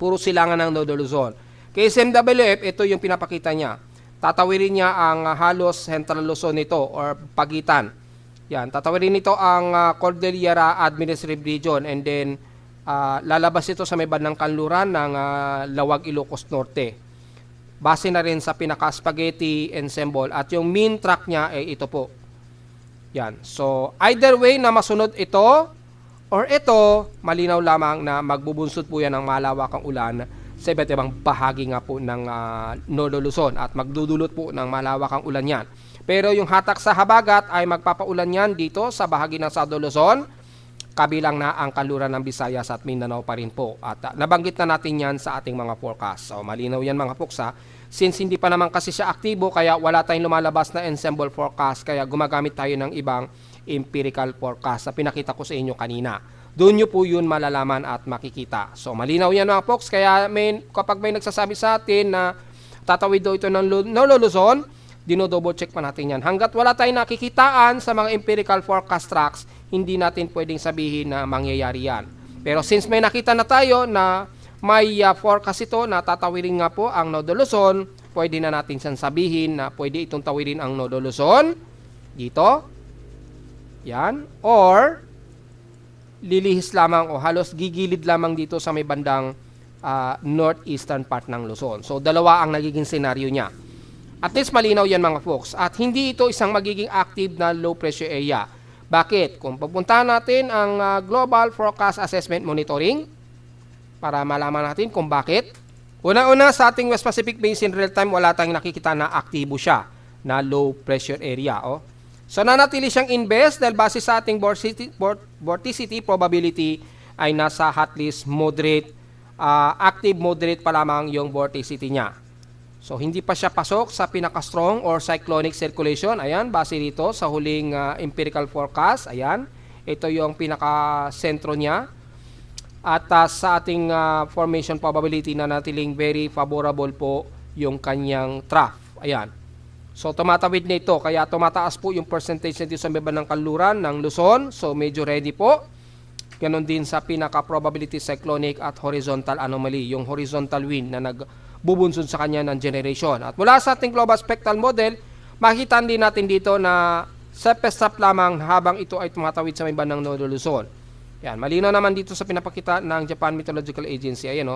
Puro silangan ng Nodo Luzon. Kay SMWF, ito yung pinapakita niya. Tatawirin niya ang halos Central Luzon nito or pagitan. Yan, tatawirin nito ang Cordillera Administrative Region and then lalabas ito sa may bandang kanluran ng Lawag Ilocos Norte. Base na rin sa pinaka-spaghetti ensemble at yung mean track niya ay ito po. Yan. So, either way na masunod ito or ito, malinaw lamang na magbubunsod po yan ng malawakang ulan sa iba't ibang bahagi nga po ng Nodo Luzon at magdudulot po ng malawakang ulan yan. Pero yung hatak sa habagat ay magpapaulan yan dito sa bahagi ng Sado Luzon, kabilang na ang kanluran ng Visayas at Mindanao pa rin po. At nabanggit na natin yan sa ating mga forecast. So, malinaw yan mga puksa. Since hindi pa naman kasi siya aktibo, kaya wala tayong lumalabas na ensemble forecast, kaya gumagamit tayo ng ibang empirical forecast na pinakita ko sa inyo kanina. Doon nyo po yun malalaman at makikita. So, malinaw yan mga folks. Kaya kapag may nagsasabi sa atin na tatawid daw ito ng Nodo Luzon, dino-double check pa natin yan. Hanggat wala tayong nakikitaan sa mga empirical forecast tracks, hindi natin pwedeng sabihin na mangyayari yan. Pero since may nakita na tayo na may forecast ito na tatawirin nga po ang Nodo Luzon, pwede na natin siyang sabihin na pwede itong tawirin ang Nodo Luzon dito. Yan. Or lilihis lamang o halos gigilid lamang dito sa may bandang northeastern part ng Luzon. So, dalawa ang nagiging senaryo niya. At least malinaw yan mga folks. At hindi ito isang magiging active na low pressure area. Bakit? Kung pupuntahan natin ang Global Forecast Assessment Monitoring para malaman natin kung bakit. Una-una sa ating West Pacific Basin real time, wala tayong nakikita na aktibo siya na low pressure area. Oh. So, nanatili siyang invest dahil base sa ating vorticity probability ay nasa hot list moderate, active moderate pa lamang yung vorticity niya. So, hindi pa siya pasok sa pinaka-strong or cyclonic circulation. Ayan, base dito sa huling empirical forecast. Ayan, ito yung pinaka-sentro niya. At sa ating formation probability na natiling very favorable po yung kanyang trough. Ayan. So, tumatawid na ito. Kaya tumataas po yung percentage nito sa baba ng kanluran ng Luzon. So, medyo ready po. Ganon din sa pinaka-probability cyclonic at horizontal anomaly, yung horizontal wind na nagbubunsod sa kanya ng generation. At mula sa ating global spectral model, makita din natin dito na step lamang habang ito ay tumatawid sa may bandang Northern Luzon. Yan, malinaw naman dito sa pinapakita ng Japan Meteorological Agency. Ayan,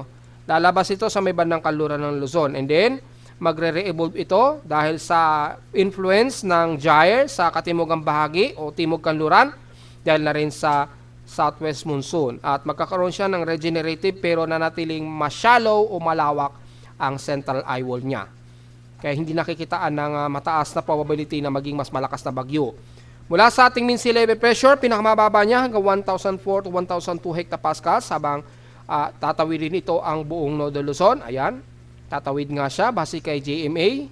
lalabas ito sa may bandang kanluran ng Luzon. And then, magre-re-evolve ito dahil sa influence ng gyre sa katimugang bahagi o timog kanluran dahil na rin sa southwest monsoon. At magkakaroon siya ng regenerative pero nanatiling mas shallow o malawak ang central eye wall niya. Kaya hindi nakikitaan ng mataas na probability na maging mas malakas na bagyo. Mula sa ating mean sea level pressure, pinakamababa niya hanggang 1,004 to 1,002 hectopascals habang tatawidin ito ang buong Northern Luzon. Ayan, tatawid nga siya base kay JMA.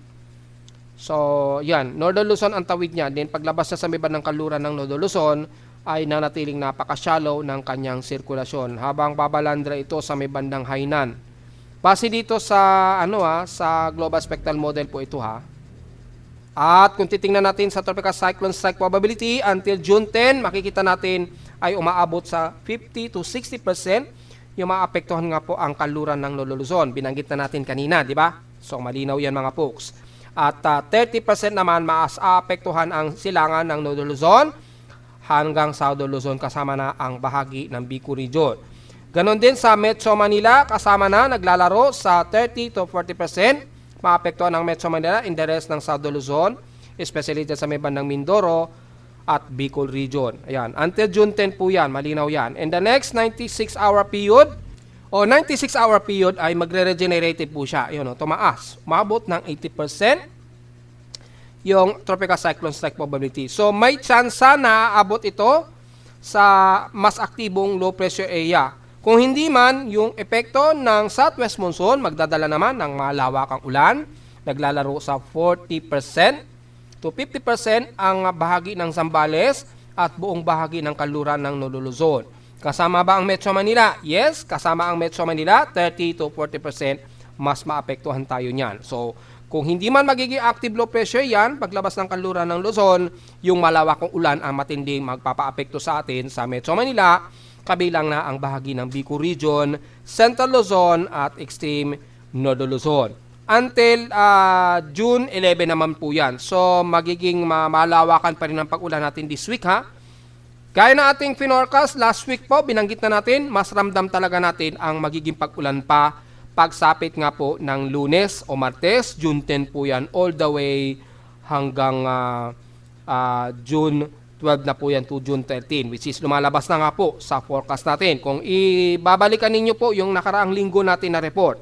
So, yan, Northern Luzon ang tawid niya. Then paglabas niya sa may bandang kanluran ng Northern Luzon ay nanatiling napaka-shallow ng kanyang sirkulasyon habang babalandra ito sa may bandang Hainan. Base dito sa sa global spectral model po ito ha. At kung titingnan natin sa tropical cyclone strike probability until June 10, makikita natin ay umaabot sa 50 to 60% yung maapektuhan nga po ang kanluran ng Northern Luzon. Binanggit na natin kanina, di ba? So malinaw yan mga folks. At 30% naman maapektuhan ang silangan ng Northern Luzon hanggang Southern Luzon kasama na ang bahagi ng Bicol region. Ganon din sa Metro Manila, kasama na naglalaro sa 30 to 40%. Maapektuhan ang Metro Manila in the rest ng Southern Luzon, especially dyan sa may bandang Mindoro at Bicol region. Ayan, until June 10 po yan, malinaw yan. And the next 96-hour period, o 96-hour period ay magre-regenerative po siya. Ayun, tumaas. Umabot ng 80% yung tropical cyclone strike probability. So may chance na aabot ito sa mas aktibong low pressure area. Kung hindi man, yung epekto ng southwest monsoon, magdadala naman ng malawakang ulan, naglalaro sa 40% to 50% ang bahagi ng Zambales at buong bahagi ng kanluran ng Northern Luzon. Kasama ba ang Metro Manila? Yes, kasama ang Metro Manila, 30 to 40% mas maapektuhan tayo niyan. So, kung hindi man magiging active low pressure yan, paglabas ng kanluran ng Luzon, yung malawakang ulan ang matinding magpapaapekto sa atin sa Metro Manila, kabilang na ang bahagi ng Bicol region, Central Luzon at extreme Northern Luzon. Until June 11 naman po yan. So magiging malawakan pa rin ang pag-ulan natin this week ha. Gaya na ating finorcast last week po, binanggit na natin, mas ramdam talaga natin ang magiging pag-ulan pa pagsapit nga po ng Lunes o Martes, June 10 po yan, all the way hanggang June 12 na po yan to June 13, which is lumalabas na nga po sa forecast natin. Kung ibabalikan ninyo po yung nakaraang linggo natin na report,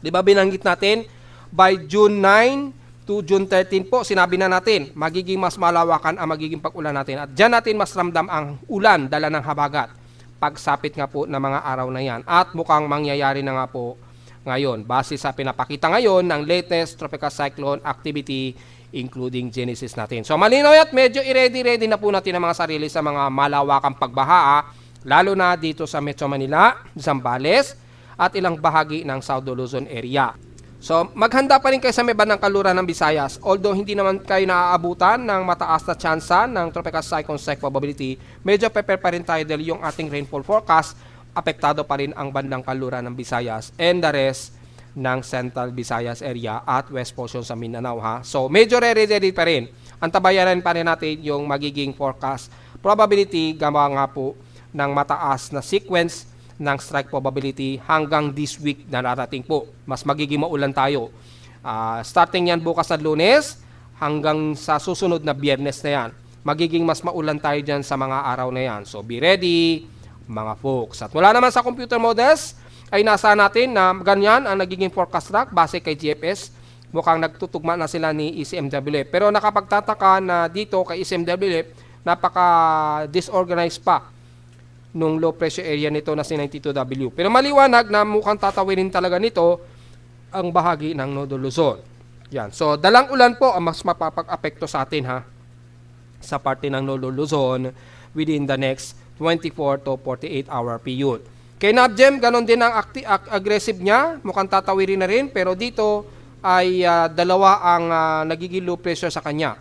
di ba binanggit natin, by June 9 to June 13 po, sinabi na natin, magiging mas malawakan ang magiging pag-ulan natin. At dyan natin mas ramdam ang ulan, dala ng habagat, pagsapit nga po ng mga araw na yan. At mukhang mangyayari na nga po ngayon, base sa pinapakita ngayon ng latest tropical cyclone activity including Genesis natin. So malinaw at medyo i-ready na po natin ang mga sarili sa mga malawakang pagbaha, lalo na dito sa Metro Manila, Zambales, at ilang bahagi ng Southern Luzon area. So maghanda pa rin kayo sa may bandang kanluran ng Visayas. Although hindi naman kayo naaabutan ng mataas na tsansa ng tropical cyclone strike probability, medyo prepare pa rin tayo dahil yung ating rainfall forecast, apektado pa rin ang bandang kanluran ng Visayas and the rest ng Central Visayas area at west portion sa Mindanao ha. So medyo ready pa rin. Antabayanan pa rin natin yung magiging forecast probability gawa nga po ng mataas na sequence ng strike probability hanggang this week na narating po. Mas magiging maulan tayo. Starting yan bukas na Lunes hanggang sa susunod na Biyernes na yan. Magiging mas maulan tayo dyan sa mga araw na yan. So be ready mga folks. At wala naman sa computer models, ay nasa natin na ganyan ang nagiging forecast track base kay GFS. Mukhang nagtutugma na sila ni ECMWF. Pero nakapagtataka na dito kay ECMWF, napaka-disorganized pa nung low pressure area nito na si 92W. Pero maliwanag na mukhang tatawirin talaga nito ang bahagi ng Northern Luzon. Yan. So, dalang ulan po ang mas mapapag-apekto sa atin ha, sa parte ng Northern Luzon within the next 24 to 48 hour period. Kay Nabjem, ganon din ang aggressive niya. Mukhang tatawirin na rin. Pero dito ay dalawa ang nagiging low pressure sa kanya.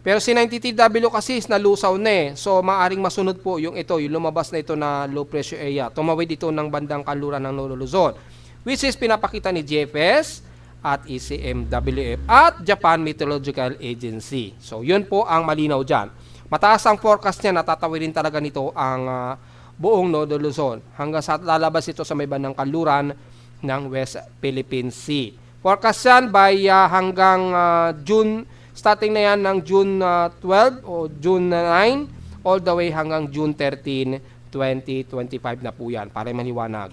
Pero si 90TW kasi is nalusaw na eh. So maaring masunod po yung lumabas na ito na low pressure area. Tumawid ito ng bandang kanluran ng Lolo Luzon, which is pinapakita ni GFS at ECMWF at Japan Meteorological Agency. So yun po ang malinaw dyan. Mataas ang forecast niya, natatawidin talaga nito ang buong Lolo Luzon hanggang sa lalabas ito sa may bandang kanluran ng West Philippine Sea. Forecast yan by hanggang June. Starting na yan ng June 12 o June 9 all the way hanggang June 13, 2025 na po yan para maliwanag.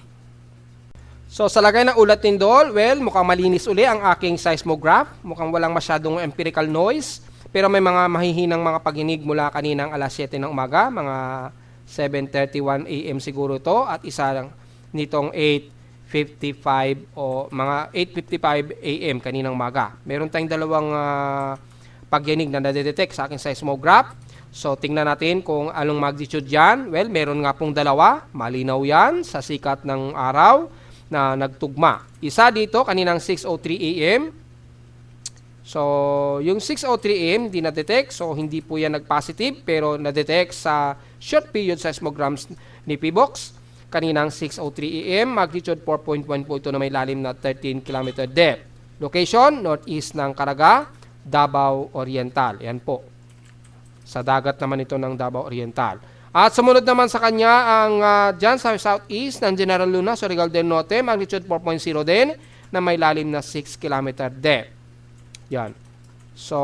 So sa lagay ng ulat ni Dol, well, mukhang malinis uli ang aking seismograph. Mukhang walang masyadong empirical noise. Pero may mga mahihinang mga paginig mula kaninang alas 7 ng umaga, mga 7:31 AM siguro ito, at isa nitong 8:55 o mga 8:55 AM kaninang umaga. Meron tayong dalawang pagyanig na nadedetect sa aking seismograph. So, tingnan natin kung anong magnitude yan. Well, meron nga pong dalawa. Malinaw yan sa sikat ng araw na nagtugma. Isa dito, kaninang 6:03 AM. So, yung 6:03 AM, hindi na-detect. So, hindi po yan nag-positive, pero na-detect sa short period seismograms ni PBOX. Kaninang 6:03 AM, magnitude 4.1 po ito na may lalim na 13 km depth. Location, northeast ng Caraga, Davao Oriental. Yan po. Sa dagat naman ito ng Davao Oriental. At sumunod naman sa kanya ang dyan sa southeast ng General Luna, Surigao del Norte, magnitude 4.0 din na may lalim na 6 km depth. Yan. So,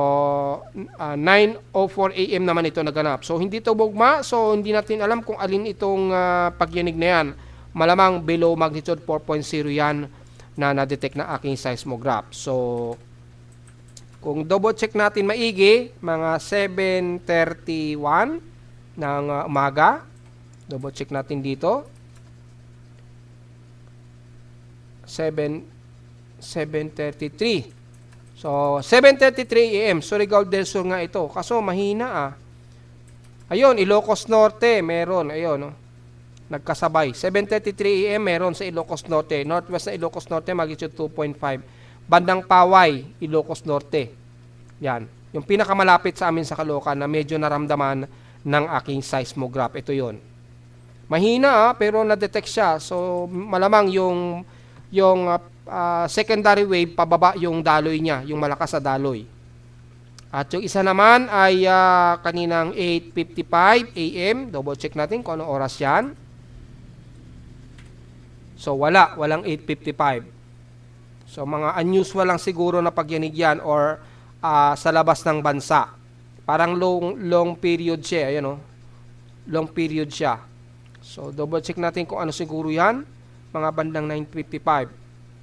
9:04 AM naman ito naganap. So, hindi ito bugma. So, hindi natin alam kung alin itong pagyanig na yan. Malamang below magnitude 4.0 yan na na-detect na aking seismograph. So, kung double check natin maigi, mga 7:31 ng umaga. Double check natin dito. 7:33. So, 7:33 AM. Surigao del Sur nga ito. Kaso, mahina Ayun, Ilocos Norte, meron. Ayun, nagkasabay. 7:33 AM, meron sa Ilocos Norte. Northwest na Ilocos Norte, magnitude 2.5. Bandang Paway, Ilocos Norte. Yan. Yung pinakamalapit sa amin sa Caloocan na medyo naramdaman ng aking seismograph. Ito yon. Mahina pero na-detect siya. So, malamang yung secondary wave, pababa yung daloy niya, yung malakas na daloy. At yung isa naman ay kaninang 8:55 AM. Double check natin kung anong oras yan. So, walang 8:55. So, mga unusual lang siguro na pagyanig yan or sa labas ng bansa. Parang long period siya. Ayan, long period siya. So, double check natin kung ano siguro yan. Mga bandang 9:55.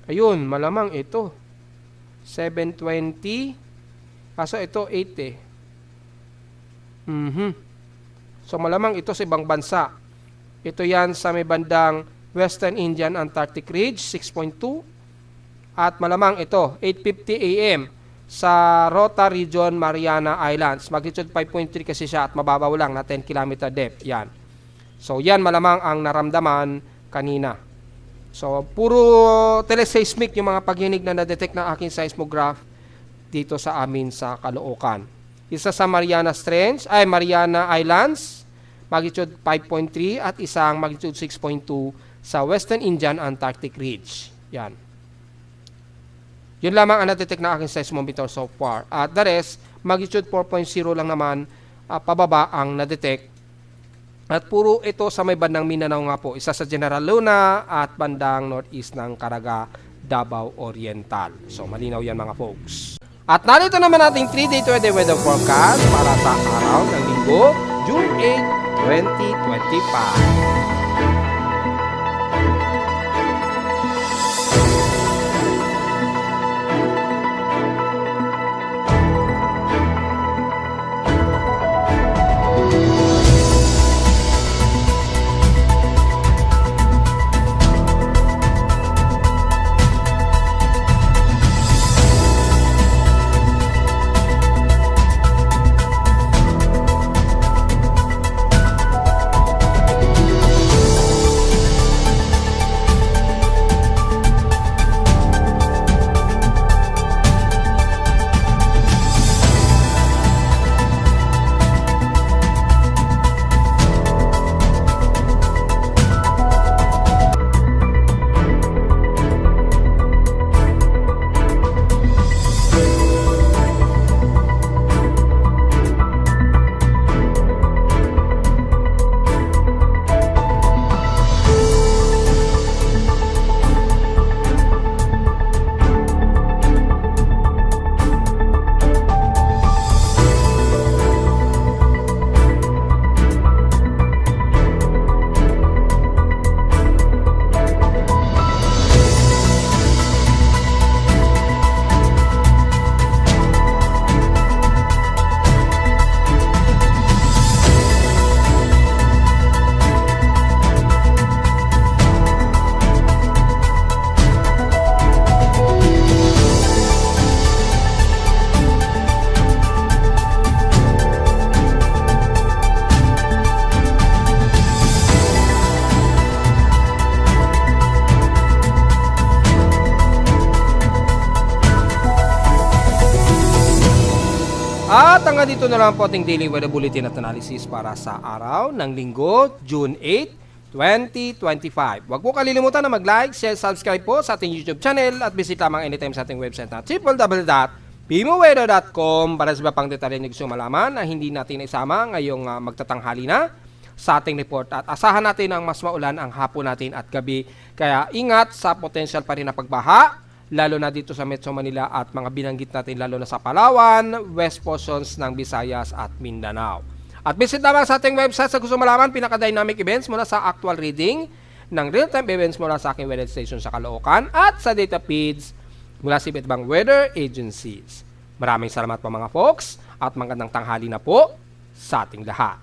Ayun, malamang ito. 7:20. Kaso ito 8 So, malamang ito sa ibang bansa. Ito yan sa may bandang Western Indian Antarctic Ridge, 6.2. At malamang ito, 8:50 AM sa Rota Region, Mariana Islands. Magnitude 5.3 kasi siya at mababaw lang na 10 km depth. Yan. So, yan malamang ang naramdaman kanina. So, puro teleseismic yung mga pagyinig na na-detect ng aking seismograph dito sa amin sa Caloocan. Isa sa Mariana Islands, magnitude 5.3 at isang magnitude 6.2 sa Western Indian Antarctic Ridge. Yan. Yun lamang ang na-detect na aking seismometer so far. At the rest, magnitude 4.0 lang naman pababa ang na-detect. At puro ito sa may bandang Mindanao nga po. Isa sa General Luna at bandang northeast ng Caraga, Davao Oriental. So, malinaw yan mga folks. At narito naman ating 3-day weather forecast para sa araw ng Linggo, June 8, 2025. hanggang dito na lang po ating daily weather bulletin at analysis para sa araw ng Linggo, June 8, 2025. Huwag po kalilimutan na mag-like, share, subscribe po sa ating YouTube channel at visit lamang anytime sa ating website na www.pimoweather.com para sa iba pang detalye na gusto malaman na hindi natin isama ngayong magtatanghali na sa ating report. At asahan natin ang mas maulan ang hapon natin at gabi. Kaya ingat sa potential pa rin na pagbaha, lalo na dito sa Metro Manila at mga binanggit natin lalo na sa Palawan, west portions ng Visayas at Mindanao. At visit naman sa ating website sa gusto malaman pinaka-dynamic events mula sa actual reading ng real-time events mula sa aking weather station sa Caloocan at sa data feeds mula sa iba't ibang weather agencies. Maraming salamat po mga folks at magandang tanghali na po sa ating lahat.